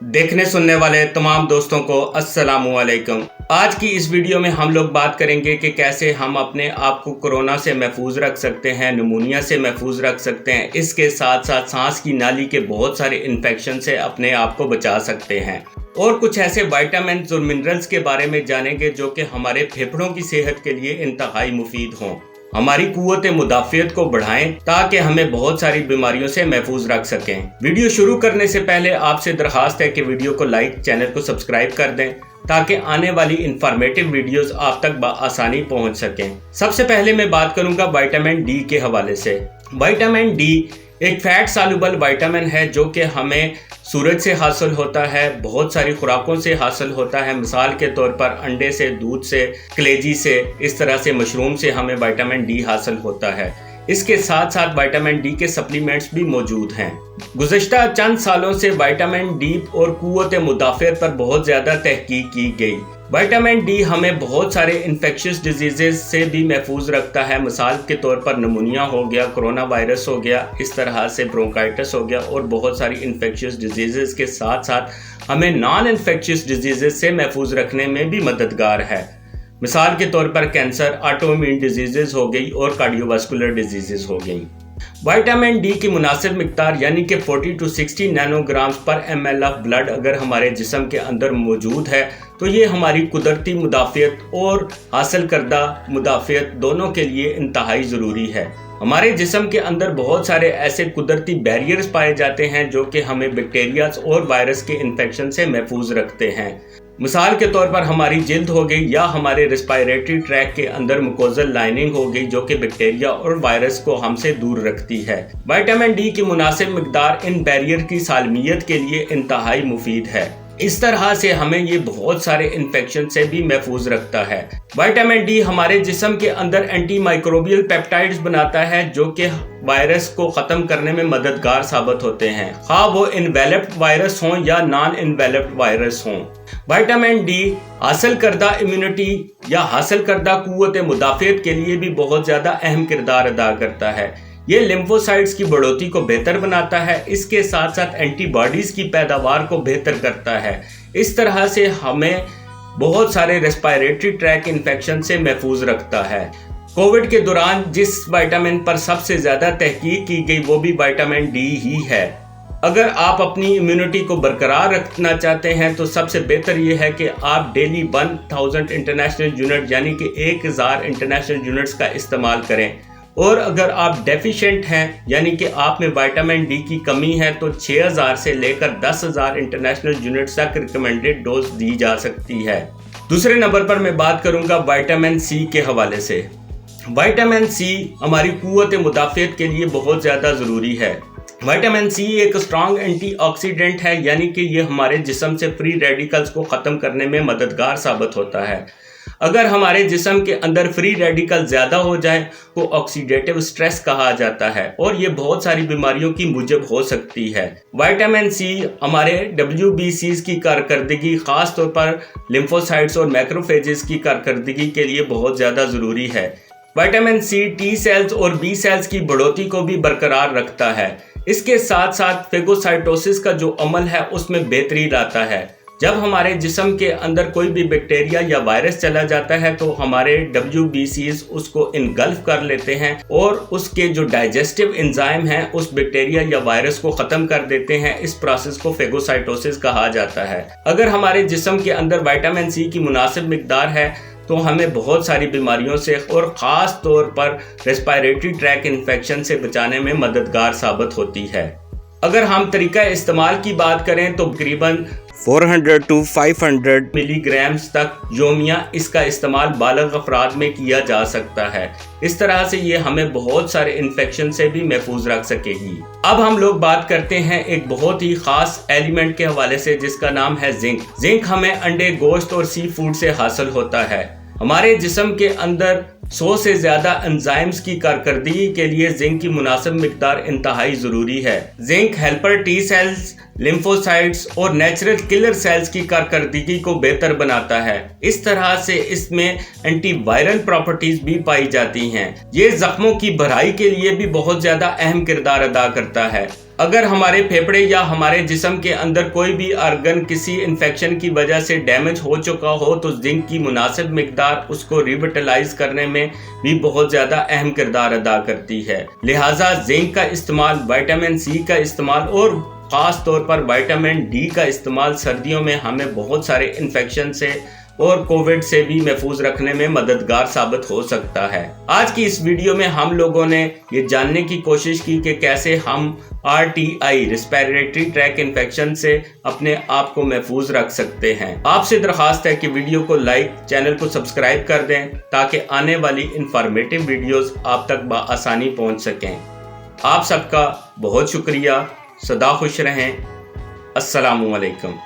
देखने सुनने वाले तमाम दोस्तों को अस्सलामु अलैकुम। आज की इस वीडियो में हम लोग बात करेंगे कि कैसे हम अपने आप को कोरोना से महफूज रख सकते हैं, निमोनिया से महफूज रख सकते हैं। इसके साथ साथ सांस की नाली के बहुत सारे इन्फेक्शन से अपने आप को बचा सकते हैं और कुछ ऐसे विटामिन और मिनरल्स के बारे में जानेंगे जो कि हमारे फेफड़ों की सेहत के लिए इंतहाई मुफीद हों, हमारी कुव्वत मुदाफ़ियत को बढ़ाएं ताकि हमें बहुत सारी बीमारियों से महफूज रख सकें। वीडियो शुरू करने से पहले आपसे दरखास्त है कि वीडियो को लाइक, चैनल को सब्सक्राइब कर दें ताकि आने वाली इंफॉर्मेटिव वीडियोस आप तक आसानी पहुंच सकें। सबसे पहले मैं बात करूंगा विटामिन डी के हवाले से। विटामिन डी एक फैट सॉल्युबल विटामिन है जो कि हमें सूरज से हासिल होता है, बहुत सारी खुराकों से हासिल होता है। मिसाल के तौर पर अंडे से, दूध से, कलेजी से, इस तरह से मशरूम से हमें विटामिन डी हासिल होता है। इसके साथ साथ विटामिन डी के सप्लीमेंट्स भी मौजूद हैं। गुज़श्ता चंद सालों से विटामिन डी और कुव्वत मुदाफ़ियत पर बहुत ज़्यादा तहकीक की गई। विटामिन डी हमें बहुत सारे इन्फेक्शियस डिजीज़ेज़ से भी महफूज रखता है। मिसाल के तौर पर निमोनिया हो गया, कोरोना वायरस हो गया, इस तरह से ब्रोंकाइटिस हो गया और बहुत सारी इन्फेक्शियस डिजीज़ेज़ के साथ साथ हमें नॉन इन्फेक्शियस डिजीज़ेज़ से महफूज रखने में भी मददगार है। मिसाल के तौर पर कैंसर, ऑटोइम्यून डिजीज़ेज़ हो गई और कार्डियोवास्कुलर डिजीज़ेज़ हो गई। विटामिन डी की मुनासिब मिकदार यानी कि 40 to 60 नैनोग्राम्स पर ml ऑफ ब्लड अगर हमारे जिस्म के अंदर मौजूद है तो ये हमारी कुदरती मुदाफ़ियत और हासिल करदा मुदाफ़ियत दोनों के लिए इंतहाई ज़रूरी है। हमारे जिस्म के अंदर बहुत सारे ऐसे कुदरती बैरियर्स पाए जाते हैं जो कि हमें बैक्टीरिया और वायरस के इन्फेक्शन से महफूज रखते हैं। मिसाल के तौर पर हमारी जिल्द हो गई या हमारे रेस्पिरेटरी ट्रैक के अंदर मुकोजल लाइनिंग हो गई जो कि बैक्टीरिया और वायरस को हमसे दूर रखती है। विटामिन डी की मुनासिब मिकदार इन बैरियर की सालमियत के लिए इंतहाई मुफीद है। इस तरह से हमें ये बहुत सारे इन्फेक्शन से भी महफूज रखता है। विटामिन डी हमारे जिस्म के अंदर एंटी माइक्रोबियल पेप्टाइड्स बनाता है जो कि वायरस को ख़त्म करने में मददगार साबित होते हैं, ख़ास वो इन्वेलप्ड वायरस हों या नॉन इन्वेलप्ड वायरस हों। विटामिन डी हासिल करदा इम्यूनिटी या हासिल करदा कुव्वत मुदाफ़ियत के लिए भी बहुत ज़्यादा अहम किरदार अदा करता है। ये लिम्फोसाइट्स की बढ़ोतरी को बेहतर बनाता है, इसके साथ साथ एंटीबॉडीज़ की पैदावार को बेहतर करता है। इस तरह से हमें बहुत सारे रेस्पिरेटरी ट्रैक इन्फेक्शन से महफूज रखता है। कोविड के दौरान जिस विटामिन पर सबसे ज़्यादा तहकीक की गई वो भी विटामिन डी ही है। अगर आप अपनी इम्यूनिटी को बरकरार रखना चाहते हैं तो सबसे बेहतर ये है कि आप डेली 1000 इंटरनेशनल यूनिट यानी कि 1000 इंटरनेशनल यूनिट्स का इस्तेमाल करें। और अगर आप डेफिशिएंट हैं यानी कि आप में विटामिन डी की कमी है तो 6000 से लेकर 10,000 इंटरनेशनल यूनिट्स तक रिकमेंडेड डोज दी जा सकती है। दूसरे नंबर पर मैं बात करूंगा विटामिन सी के हवाले से। विटामिन सी हमारी कुव्वत मुदाफ़ियत के लिए बहुत ज़्यादा ज़रूरी है। विटामिन सी एक स्ट्रॉन्ग एंटीऑक्सीडेंट है यानी कि ये हमारे जिस्म से फ्री रेडिकल्स को ख़त्म करने में मददगार साबित होता है। अगर हमारे जिस्म के अंदर फ्री रेडिकल ज़्यादा हो जाए तो ऑक्सीडेटिव स्ट्रेस कहा जाता है और ये बहुत सारी बीमारियों की मूजब हो सकती है। विटामिन सी हमारे WBCs की कारकर्दगी, ख़ास तौर पर लिम्फोसाइट्स और मैक्रोफेजेस की कारकर्दगी के लिए बहुत ज़्यादा ज़रूरी है। विटामिन सी टी सेल्स और बी सेल्स की बढ़ोतरी को भी बरकरार रखता है। इसके साथ साथ फेगोसाइटोसिस का जो अमल है उसमें बेहतरी लाता है। जब हमारे जिस्म के अंदर कोई भी बैक्टीरिया या वायरस चला जाता है तो हमारे WBCs उसको इनगल्फ कर लेते हैं और उसके जो डाइजेस्टिव एंजाइम हैं उस बैक्टीरिया या वायरस को ख़त्म कर देते हैं। इस प्रोसेस को फेगोसाइटोसिस कहा जाता है। अगर हमारे जिस्म के अंदर विटामिन सी की मुनासिब मिकदार है तो हमें बहुत सारी बीमारियों से और ख़ास तौर पर रेस्पिरेटरी ट्रैक इन्फेक्शन से बचाने में मददगार साबित होती है। अगर हम तरीका इस्तेमाल की बात करें तो तकरीबन 400 to 500 मिलीग्राम्स तक योमिया इसका इस्तेमाल बालिग अफराद में किया जा सकता है। इस तरह से ये हमें बहुत सारे इन्फेक्शन से भी महफूज रख सकेगी। अब हम लोग बात करते हैं एक बहुत ही खास एलिमेंट के हवाले से जिसका नाम है जिंक। जिंक हमें अंडे, गोश्त और सी फूड से हासिल होता है। हमारे जिस्म के अंदर 100 से ज़्यादा एंजाइम्स की कारकर्दगी के लिए जिंक की मुनासिब मिकदार इंतहाई ज़रूरी है। Zinc helper T cells, lymphocytes और नेचुरल किलर सेल्स की कारकर्दगी को बेहतर बनाता है। इस तरह से इसमें एंटीवायरल प्रॉपर्टीज भी पाई जाती हैं। ये जख्मों की भराई के लिए भी बहुत ज़्यादा अहम किरदार अदा करता है। अगर हमारे फेफड़े या हमारे जिस्म के अंदर कोई भी ऑर्गन किसी इन्फेक्शन की वजह से डैमेज हो चुका हो तो जिंक की मुनासिब मिकदार उसको रिविटलाइज करने में भी बहुत ज़्यादा अहम किरदार अदा करती है। लिहाजा जिंक का इस्तेमाल, विटामिन सी का इस्तेमाल और ख़ास तौर पर विटामिन डी का इस्तेमाल सर्दियों में हमें बहुत सारे इन्फेक्शन से और कोविड से भी महफूज रखने में मददगार साबित हो सकता है। आज की इस वीडियो में हम लोगों ने ये जानने की कोशिश की कि कैसे हम RTI रेस्पिरेटरी ट्रैक इन्फेक्शन से अपने आप को महफूज रख सकते हैं। आपसे दरख्वास्त है कि वीडियो को लाइक, चैनल को सब्सक्राइब कर दें ताकि आने वाली इंफॉर्मेटिव वीडियोस आप तक बआसानी पहुंच सकें। आप सबका बहुत शुक्रिया। सदा खुश रहें। अस्सलामु अलैकुम।